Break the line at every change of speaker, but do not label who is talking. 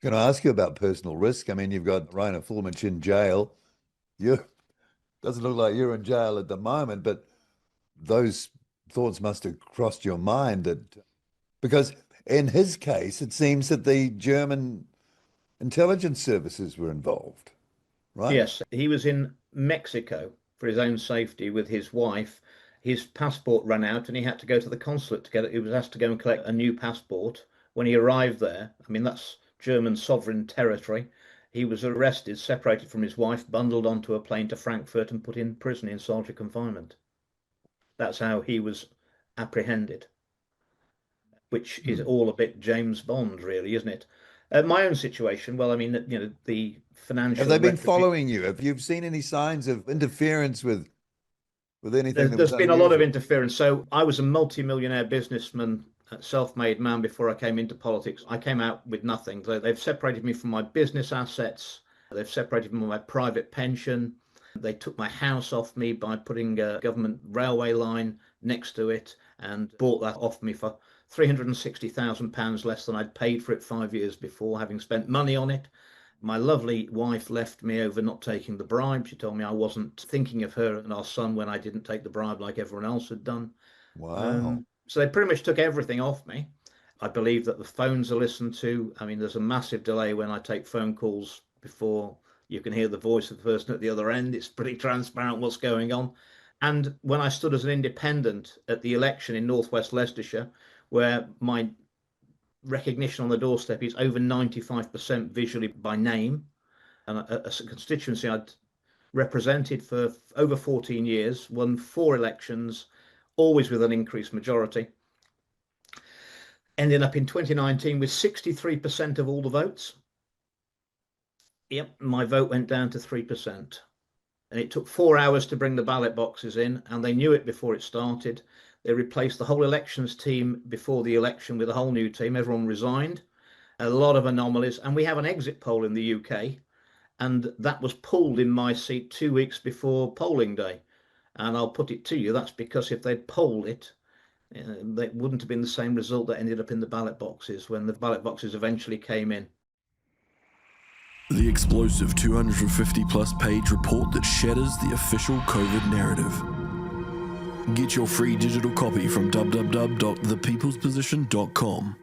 Can I ask you about personal risk? I mean, you've got Reiner Füellmich in jail. You doesn't look like you're in jail at the moment, but those thoughts must have crossed your mind that because in his case, it seems that the German intelligence services were involved, right?
Yes, he was in Mexico for his own safety with his wife. His passport ran out and he had to go to the consulate to get it. He was asked to go and collect a new passport. When he arrived there, I mean, that's German sovereign territory. He was arrested, separated from his wife, bundled onto a plane to Frankfurt and put in prison in solitary confinement. That's how he was apprehended, which is all a bit James Bond, really, isn't it? My own situation, well, I mean, the financial.
Have they been following you? Have you seen any signs of interference with anything that was
There's been a lot of
unusual?
interference. So I was a multi-millionaire businessman, self-made man before I came into politics. I came out with nothing. They've separated me from my business assets. They've separated me from my private pension. They took my house off me by putting a government railway line next to it and bought that off me for £360,000 less than I'd paid for it 5 years before, having spent money on it. My lovely wife left me over not taking the bribe. She told me I wasn't thinking of her and our son when I didn't take the bribe like everyone else had done.
Wow.
So they pretty much took everything off me. I believe that the phones are listened to. I mean, there's a massive delay when I take phone calls before you can hear the voice of the person at the other end. It's pretty transparent what's going on. And when I stood as an independent at the election in northwest Leicestershire, where my recognition on the doorstep is over 95% visually by name, and a constituency I'd represented for over 14 years, won 4 elections, always with an increased majority, ended up in 2019 with 63% of all the votes. Yep, my vote went down to 3%. And it took 4 hours to bring the ballot boxes in, and they knew it before it started. They replaced the whole elections team before the election with a whole new team. Everyone resigned. A lot of anomalies. And we have an exit poll in the UK, and that was pulled in my seat 2 weeks before polling day. And I'll put it to you, that's because if they'd polled it, that wouldn't have been the same result that ended up in the ballot boxes when the ballot boxes eventually came in.
The explosive 250-plus page report that shatters the official COVID narrative. Get your free digital copy from www.thepeoplesposition.com.